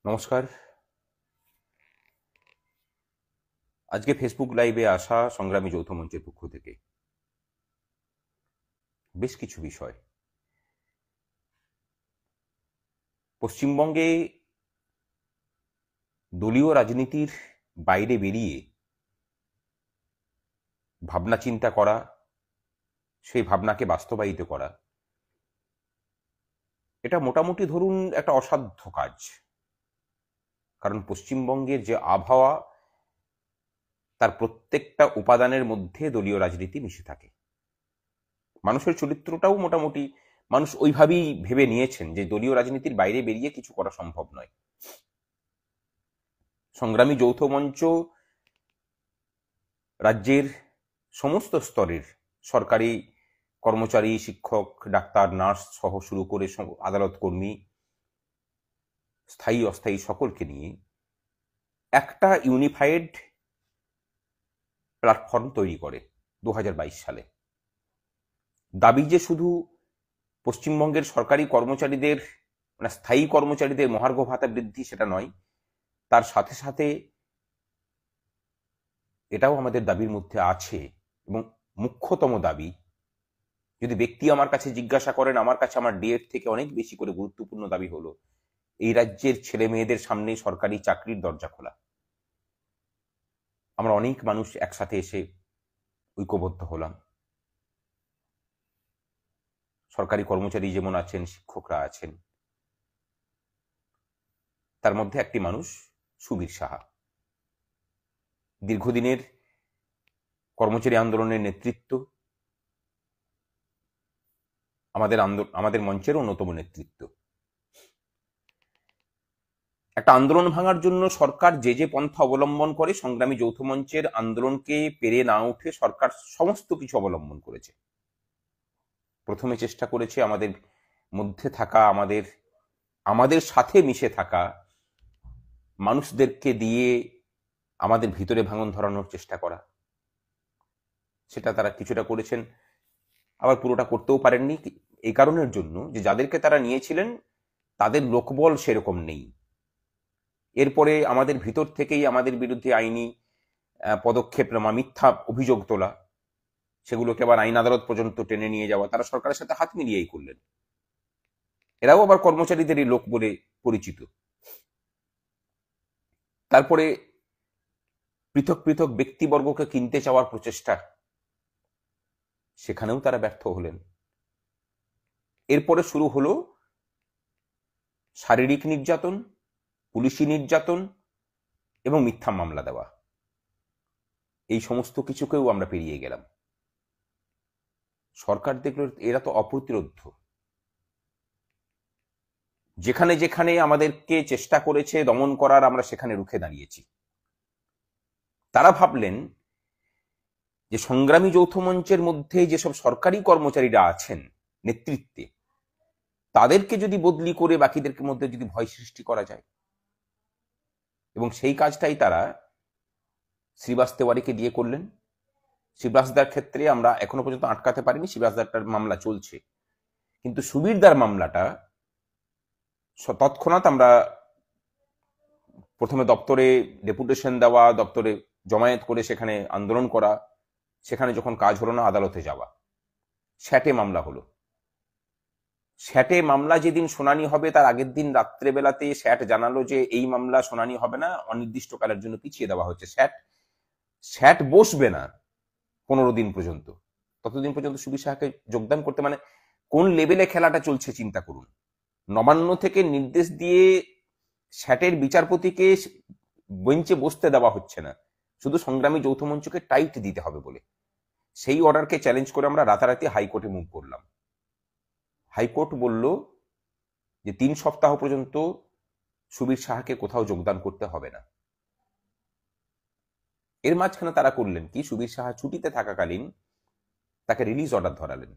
নমস্কার। আজকে ফেসবুক লাইভে আসা সংগ্রামী যৌথ মঞ্চের পক্ষ থেকে বেশ কিছু বিষয়। পশ্চিমবঙ্গে দলীয় রাজনীতির বাইরে বেরিয়ে ভাবনা চিন্তা করা, সেই ভাবনাকে বাস্তবায়িত করা, এটা মোটামুটি ধরুন একটা অসাধ্য কাজ। কারণ পশ্চিমবঙ্গের যে আবহাওয়া, তার প্রত্যেকটা উপাদানের মধ্যে দলীয় রাজনীতি মিশে থাকে। মানুষের চরিত্রটাও মোটামুটি মানুষ ওইভাবেই ভেবে নিয়েছেন যে দলীয় রাজনীতির বাইরে বেরিয়ে কিছু করা সম্ভব নয়। সংগ্রামী যৌথ মঞ্চ রাজ্যের সমস্ত স্তরের সরকারি কর্মচারী, শিক্ষক, ডাক্তার, নার্স সহ শুরু করে আদালত কর্মী, স্থায়ী অস্থায়ী সকলকে নিয়ে একটা ইউনিফাইড প্ল্যাটফর্ম তৈরি করে 2022 সালে। দাবি যে শুধু পশ্চিমবঙ্গের সরকারি কর্মচারীদের, মানে স্থায়ী কর্মচারীদের মহার্ঘ ভাতা বৃদ্ধি, সেটা নয়, তার সাথে সাথে এটাও আমাদের দাবির মধ্যে আছে। এবং মুখ্যতম দাবি, যদি ব্যক্তি আমার কাছে জিজ্ঞাসা করেন, আমার কাছে আমার ডিএড থেকে অনেক বেশি করে গুরুত্বপূর্ণ দাবি হলো এই রাজ্যের ছেলে মেয়েদের সামনে সরকারি চাকরির দরজা খোলা। আমরা অনেক মানুষ একসাথে এসে ঐক্যবদ্ধ হলাম। সরকারি কর্মচারী যেমন আছেন, শিক্ষকরা আছেন, তার মধ্যে একটি মানুষ সুবীর সাহা, দীর্ঘদিনের কর্মচারী আন্দোলনের নেতৃত্ব, আমাদের মঞ্চের অন্যতম নেতৃত্ব। একটা আন্দোলন ভাঙার জন্য সরকার যে যে পন্থা অবলম্বন করে, সংগ্রামী যৌথ মঞ্চের আন্দোলনকে পেরে না উঠে সরকার সমস্ত কিছু অবলম্বন করেছে। প্রথমে চেষ্টা করেছে আমাদের মধ্যে থাকা, আমাদের সাথে মিশে থাকা মানুষদেরকে দিয়ে আমাদের ভিতরে ভাঙন ধরানোর চেষ্টা করা। সেটা তারা কিছুটা করেছেন, আবার পুরোটা করতেও পারেননি। এই কারণের জন্য যে যাদেরকে তারা নিয়েছিলেন তাদের লোকবল সেরকম নেই। এরপরে আমাদের ভিতর থেকেই আমাদের বিরুদ্ধে আইনি পদক্ষেপ নেওয়া, মিথ্যা অভিযোগ তোলা, সেগুলোকে আবার আইন আদালত পর্যন্ত টেনে নিয়ে যাওয়া, তারা সরকারের সাথে হাত মিলিয়েই করলেন। এরাও আবার কর্মচারীদেরই লোক বলে পরিচিত। তারপরে পৃথক পৃথক ব্যক্তিবর্গকে কিনতে চাওয়ার প্রচেষ্টা, সেখানেও তারা ব্যর্থ হলেন। এরপরে শুরু হলো শারীরিক নির্যাতন, পুলিশি নির্যাতন এবং মিথ্যা মামলা দেওয়া। এই সমস্ত কিছুকেও আমরা পেরিয়ে গেলাম। সরকার দেখলো এরা তো অপ্রতিরোধ্য। যেখানে যেখানে আমাদেরকে চেষ্টা করেছে দমন করার, আমরা সেখানে রুখে দাঁড়িয়েছি। তারা ভাবলেন যে সংগ্রামী যৌথ মঞ্চের মধ্যে যেসব সরকারি কর্মচারীরা আছেন নেতৃত্বে, তাদেরকে যদি বদলি করে বাকিদের মধ্যে যদি ভয় সৃষ্টি করা যায়, এবং সেই কাজটাই তারা শ্রীবাস তেওয়ারিকে দিয়ে করলেন। শ্রীবাসদার ক্ষেত্রে আমরা এখনো পর্যন্ত আটকাতে পারিনি, শ্রীবাসদার মামলা চলছে, কিন্তু সুবীরদার মামলাটা তৎক্ষণাৎ আমরা প্রথমে দপ্তরে ডেপুটেশন দেওয়া, দপ্তরে জমায়েত করে সেখানে আন্দোলন করা, সেখানে যখন কাজ হলো না আদালতে যাওয়া, স্যাটে মামলা হলো। স্যাটে মামলা যেদিন শুনানি হবে তার আগের দিন রাত্রেবেলাতে স্যাট জানালো যে এই মামলা শুনানি হবে না, অনির্দিষ্টকালের জন্য পিছিয়ে দেওয়া হচ্ছে। স্যাট বসবে না 15 দিন পর্যন্ত। ততদিন পর্যন্ত সুবীর সাহাকে যোগদান করতে, মানে কোন লেভেলে খেলাটা চলছে চিন্তা করুন। নবান্ন থেকে নির্দেশ দিয়ে স্যাটের বিচারপতিকে বেঞ্চে বসতে দেওয়া হচ্ছে না, শুধু সংগ্রামী যৌথ মঞ্চকে টাইট দিতে হবে বলে। সেই অর্ডারকে চ্যালেঞ্জ করে আমরা রাতারাতি হাইকোর্টে মুভ করলাম। হাইকোর্ট বলল যে 3 সপ্তাহ পর্যন্ত সুবীর সাহাকে কোথাও যোগদান করতে হবে না। এর মাঝখানে তারা করলেন কি, সুবীর সাহা ছুটিতে থাকাকালীন তাকে রিলিজ অর্ডার ধরালেন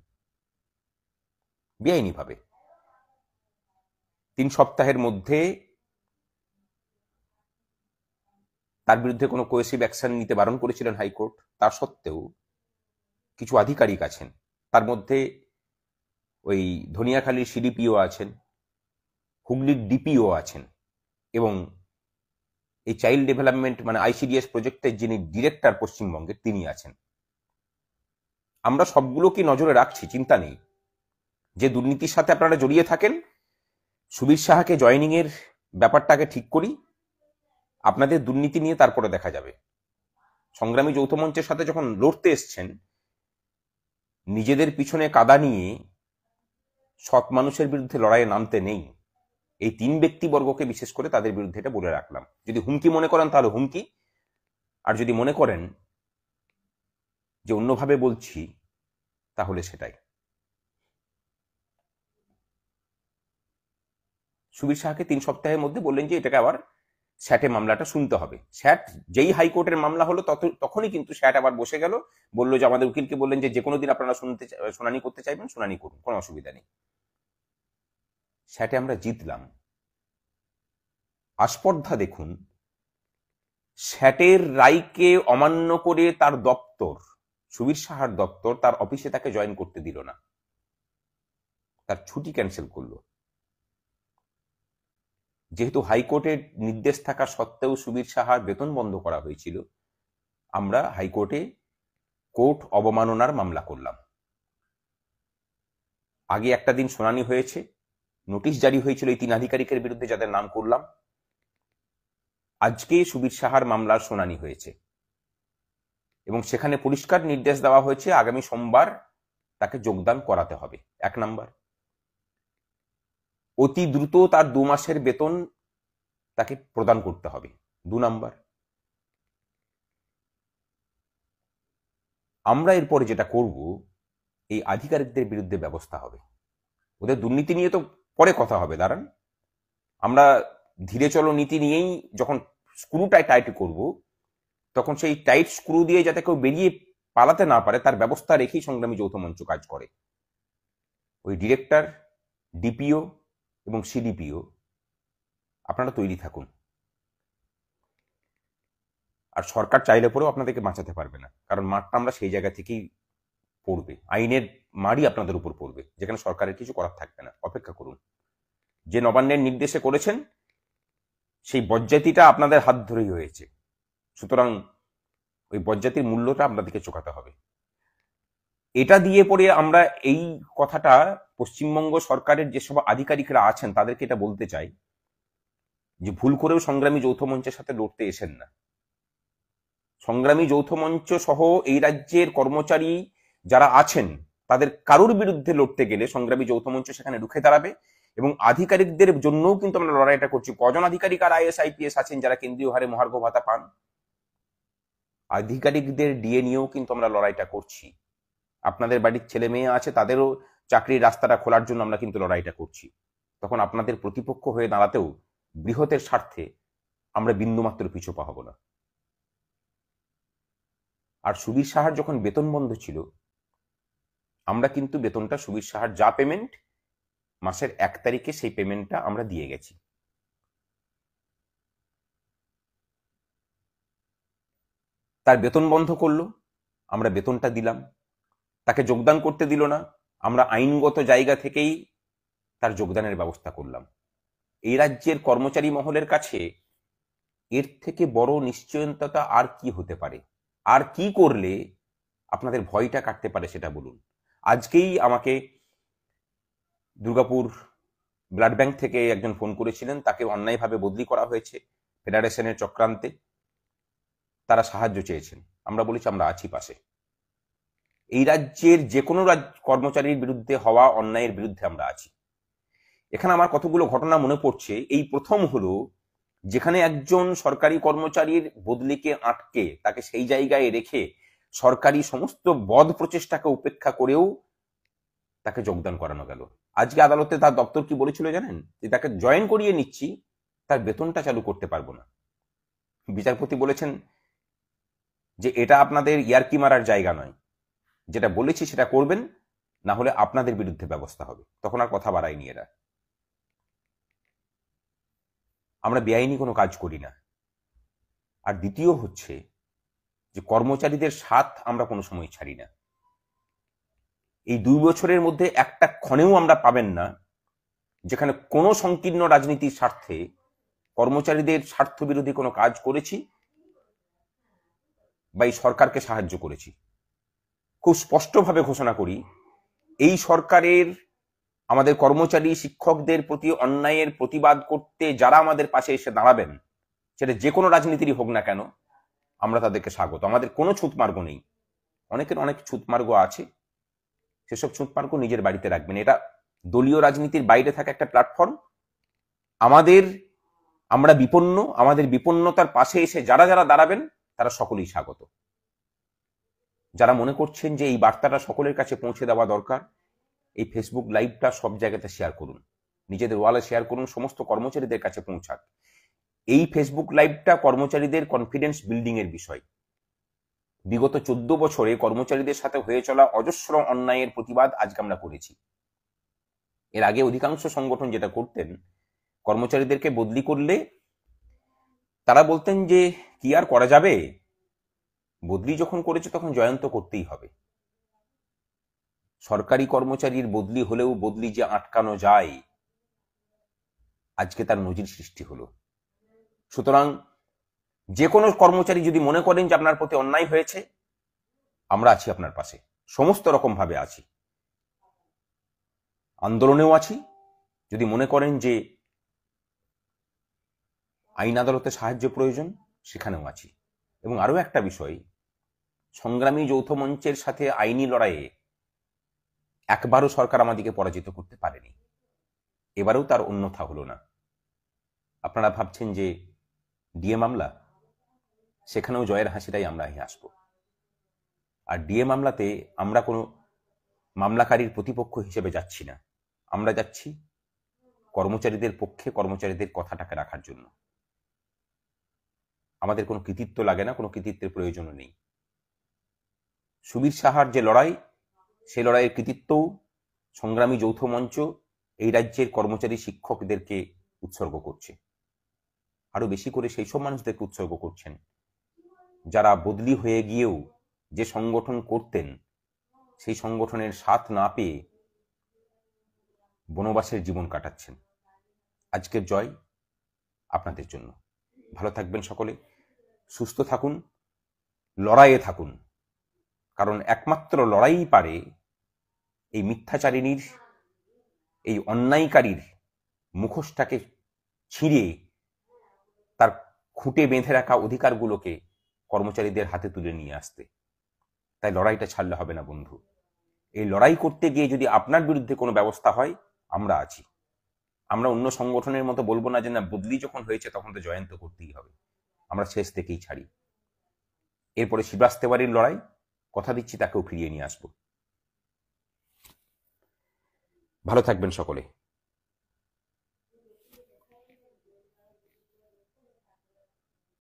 বেআইনি ভাবে। 3 সপ্তাহের মধ্যে তার বিরুদ্ধে কোনো কোয়েসিভ অ্যাকশন নিতে বারণ করেছিলেন হাইকোর্ট। তার সত্ত্বেও কিছু আধিকারিক আছেন, তার মধ্যে ওই ধনিয়াখালীর সিডিপিও আছেন, হুগলির ডিপিও আছেন, এবং এই চাইল্ড ডেভেলপমেন্ট মানে আইসিডিএস প্রজেক্টের যিনি ডিরেক্টর পশ্চিমবঙ্গের তিনি আছেন। আমরা সবগুলোকে নজরে রাখছি, চিন্তা নেই। যে দুর্নীতির সাথে আপনারা জড়িয়ে থাকেন, সুবীর সাহাকে জয়েনিং এর ব্যাপারটাকে ঠিক করি, আপনাদের দুর্নীতি নিয়ে তারপরে দেখা যাবে। সংগ্রামী যৌথ মঞ্চের সাথে যখন লড়তে এসছেন, নিজেদের পিছনে কাদা নিয়ে সৎ মানুষের বিরুদ্ধে লড়াইয়ে নামতে নেই। এই তিন ব্যক্তিবর্গকে বিশেষ করে তাদের বিরুদ্ধে এটা বলে রাখলাম। যদি হুমকি মনে করেন তাহলে হুমকি, আর যদি মনে করেন যে অন্যভাবে বলছি তাহলে সেটাই। সুবীর সাহাকে 3 সপ্তাহের মধ্যে বললেন যে এটাকে আবার স্যাটে মামলাটা শুনতে হবে। স্যাট যেই হাইকোর্টের মামলা হলো তখনই কিন্তু স্যাট আবার বসে গেল, বললো যে আমাদের উকিলকে বললেন যে কোনো দিন আপনারা শুনানি করতে চাইবেন শুনানি করুন, কোনো অসুবিধা নেই। স্যাটে আমরা জিতলাম। আস্পর্ধা দেখুন, স্যাটের রায়কে অমান্য করে তার দপ্তর, সুবীর সাহার দপ্তর, তার অফিসে তাকে জয়েন করতে দিল না, তার ছুটি ক্যান্সেল করলো। যেহেতু হাইকোর্টের নির্দেশ থাকা সত্ত্বেও সুবীর সাহার বেতন বন্ধ করা হয়েছিল, আমরা হাইকোর্টে কোর্ট অবমাননার মামলা করলাম। আগে একটা দিন শুনানি হয়েছে, নোটিশ জারি হয়েছিল এই 3 আধিকারিকের বিরুদ্ধে যাদের নাম করলাম। আজকে সুবীর সাহার মামলার শুনানি হয়েছে এবং সেখানে পরিষ্কার নির্দেশ দেওয়া হয়েছে আগামী সোমবার তাকে যোগদান করাতে হবে। 1 নাম্বার। অতি দ্রুত তার 2 মাসের বেতন তাকে প্রদান করতে হবে। 2 নাম্বার। আমরা এরপরে যেটা করব, এই আধিকারিকদের বিরুদ্ধে ব্যবস্থা হবে। ওদের দুর্নীতি নিয়ে তো পরে কথা হবে, দাঁড়ান। আমরা ধীরে চলো নীতি নিয়েই যখন স্ক্রুটাই টাইট করব, তখন সেই টাইট স্ক্রু দিয়ে যাতে কেউ বেরিয়ে পালাতে না পারে তার ব্যবস্থা রেখেই সংগ্রামী যৌথ মঞ্চ কাজ করে। ওই ডিরেক্টর, ডিপিও এবং সিডিপিও আপনারা তৈরি থাকুন। আর সরকার চাইলে পরেও আপনাদেরকে বাঁচাতে পারবে না, কারণ মাঠটা আমরা সেই জায়গা থেকেই পড়বে, আইনের মারই আপনাদের উপর পড়বে, যেখানে সরকারের কিছু করার থাকবে না। অপেক্ষা করুন। যে নবান্নের নির্দেশে করেছেন সেই বজ্জাতিটা আপনাদের হাত ধরেই হয়েছে, সুতরাং ওই বজ্জাতির মূল্যটা আপনাদেরকে চোকাতে হবে। এটা দিয়ে পরে আমরা এই কথাটা পশ্চিমবঙ্গ সরকারের যেসব আধিকারিকরা আছেন তাদেরকে এটা বলতে চাই যে ভুল করেও সংগ্রামী যৌথ মঞ্চের সাথে লড়তে এসেন না। সংগ্রামী যৌথ মঞ্চ সহ এই রাজ্যের কর্মচারী যারা আছেন তাদের কারোর বিরুদ্ধে লড়তে গেলে সংগ্রামী যৌথ মঞ্চ সেখানে রুখে দাঁড়াবে। এবং আধিকারিকদের জন্যও কিন্তু আমরা লড়াইটা করছি। কজন আধিকারিক আর আইএস আইপিএস আছেন যারা কেন্দ্রীয় হারে মহার্ঘ ভাতা পান? আধিকারিকদের ডিএ নিয়েও কিন্তু আমরা লড়াইটা করছি। আপনাদের বাড়ির ছেলে মেয়ে আছে, তাদেরও চাকরির রাস্তাটা খোলার জন্য আমরা কিন্তু লড়াইটা করছি। তখন আপনাদের প্রতিপক্ষ হয়ে দাঁড়াতেও বৃহতের স্বার্থে আমরা বিন্দুমাত্র পিছু পা হব না। আর সুবীর সাহার যখন বেতন বন্ধ ছিল, আমরা কিন্তু বেতনটা সুবীর সাহার যা পেমেন্ট মাসের 1 তারিখে সেই পেমেন্টটা আমরা দিয়ে গেছি। তার বেতন বন্ধ করলো, আমরা বেতনটা দিলাম। তাকে যোগদান করতে দিল না, আমরা আইনগত জায়গা থেকেই তার যোগদানের ব্যবস্থা করলাম। এই রাজ্যের কর্মচারী মহলের কাছে এর থেকে বড় নিশ্চয়তা আর কি হতে পারে? আর কি করলে আপনাদের ভয়টা কাটতে পারে সেটা বলুন। আজকেই আমাকে দুর্গাপুর ব্লাড ব্যাংক থেকে একজন ফোন করেছিলেন, তাকে অন্যায়ভাবে বদলি করা হয়েছে ফেডারেশনের চক্রান্তে। তারা সাহায্য চেয়েছেন, আমরা বলেছি আমরা আছি পাশে। এই রাজ্যের যে কোনো কর্মচারীর বিরুদ্ধে হওয়া অন্যায়ের বিরুদ্ধে আমরা আছি। এখানে আমার কতগুলো ঘটনা মনে পড়ছে। এই প্রথম হলো যেখানে একজন সরকারি কর্মচারীর বদলিকে আটকে তাকে সেই জায়গায় রেখে সরকারি সমস্ত বদ প্রচেষ্টাকে উপেক্ষা করেও তাকে যোগদান করানো গেল। আজকে আদালতে তার দপ্তর কি বলেছিল জানেন? যে তাকে জয়েন করিয়ে নিচ্ছি, তার বেতনটা চালু করতে পারবো না। বিচারপতি বলেছেন যে এটা আপনাদের ইয়ার্কি মারার জায়গা নয়, যেটা বলেছি সেটা করবেন, না হলে আপনাদের বিরুদ্ধে ব্যবস্থা হবে। তখন আর কথা বাড়ায়নি এরা। আমরা বেআইনি কোনো কাজ করি না। আর দ্বিতীয় হচ্ছে যে কর্মচারীদের স্বার্থ আমরা কোনো সময় ছাড়ি না। এই 2 বছরের মধ্যে একটা ক্ষণেও আমরা পাবেন না যেখানে কোনো সংকীর্ণ রাজনীতির স্বার্থে কর্মচারীদের স্বার্থ বিরোধী কোনো কাজ করেছি বা এই সরকারকে সাহায্য করেছি। খুব স্পষ্টভাবে ঘোষণা করি, এই সরকারের আমাদের কর্মচারী শিক্ষকদের প্রতি অন্যায়ের প্রতিবাদ করতে যারা আমাদের পাশে এসে দাঁড়াবেন, সেটা যে কোনো রাজনীতিরই হোক না কেন, আমরা তাদেরকে স্বাগত। আমাদের কোনো ছুতমার্গ নেই। অনেকের অনেক ছুতমার্গ আছে, সেসব ছুতমার্গ নিজের বাড়িতে রাখবেন। এটা দলীয় রাজনীতির বাইরে থাকা একটা প্ল্যাটফর্ম। আমরা বিপন্ন, আমাদের বিপন্নতার পাশে এসে যারা যারা দাঁড়াবেন তারা সকলেই স্বাগত। যারা মনে করছেন যে এই বার্তাটা সকলের কাছে পৌঁছে দেওয়া দরকার, এই ফেসবুক লাইভটা সব জায়গাতে শেয়ার করুন, নিজেদের ওয়ালে শেয়ার করুন, সমস্ত কর্মচারীদের কাছে পৌঁছাক। এই ফেসবুক লাইভটা কর্মচারীদের কনফিডেন্স বিল্ডিং এর বিষয়। বিগত 14 বছরে কর্মচারীদের সাথে হয়ে চলা অজস্র অন্যায়ের প্রতিবাদ আজকে আমরা করেছি। এর আগে অধিকাংশ সংগঠন যেটা করতেন, কর্মচারীদেরকে বদলি করলে তারা বলতেন যে কি আর করা যাবে, বদলি যখন করেছে তখন জয়ন্ত করতেই হবে। সরকারি কর্মচারীর বদলি হলেও বদলি যে আটকানো যায়, আজকে তার নজির সৃষ্টি হলো। সুতরাং যে কোনো কর্মচারী যদি মনে করেন যে আপনার প্রতি অন্যায় হয়েছে, আমরা আছি আপনার পাশে, সমস্ত রকম ভাবে আছি। আন্দোলনেও আছি। যদি মনে করেন যে আইন আদালতে সাহায্য প্রয়োজন, সেখানেও আছি। এবং আরো একটা বিষয়, সংগ্রামী যৌথ মঞ্চের সাথে আইনি লড়াইয়ে একবারও সরকার আমাদেরকে পরাজিত করতে পারেনি, এবারেও তার অন্যথা হলো না। আপনারা ভাবছেন যে ডিএ মামলা, সেখানেও জয়ের হাসিটাই আমরা আসবো। আর ডিএ মামলাতে আমরা কোনো মামলাকারীর প্রতিপক্ষ হিসেবে যাচ্ছি না, আমরা যাচ্ছি কর্মচারীদের পক্ষে, কর্মচারীদের কথাটাকে রাখার জন্য। আমাদের কোনো কৃতিত্ব লাগে না, কোনো কৃতিত্বের প্রয়োজনও নেই। সুবীর সাহার যে লড়াই, সেই লড়াইয়ের কৃতিত্বও সংগ্রামী যৌথ মঞ্চ এই রাজ্যের কর্মচারী শিক্ষকদেরকে উৎসর্গ করছে। আরো বেশি করে সেই সব মানুষদেরকে উৎসর্গ করছেন যারা বদলি হয়ে গিয়েও যে সংগঠন করতেন, সেই সংগঠনের সাথ না পেয়ে বনবাসের জীবন কাটাচ্ছেন। আজকের জয় আপনাদের জন্য। ভালো থাকবেন সকলে, সুস্থ থাকুন, লড়াইয়ে থাকুন, কারণ একমাত্র লড়াই পারে এই মিথ্যাচারিণীর, এই অন্যায়কারীর মুখোশটাকে ছিঁড়ে তার খুঁটে বেঁধে রাখা অধিকারগুলোকে কর্মচারীদের হাতে তুলে নিয়ে আসতে। তাই লড়াইটা ছাড়লে হবে না বন্ধু। এই লড়াই করতে গিয়ে যদি আপনার বিরুদ্ধে কোনো ব্যবস্থা হয়, আমরা আছি। আমরা অন্য সংগঠনের মতো বলবো না যে না, বদলি যখন হয়েছে তখন তো জয়ন্ত করতেই হবে। আমরা শেষ থেকেই ছাড়ি। এরপরে শিবরাজ তেওয়ারির লড়াই, কথা দিচ্ছি তাকেও ফিরিয়ে নিয়ে আসবো। ভালো থাকবেন সকলে।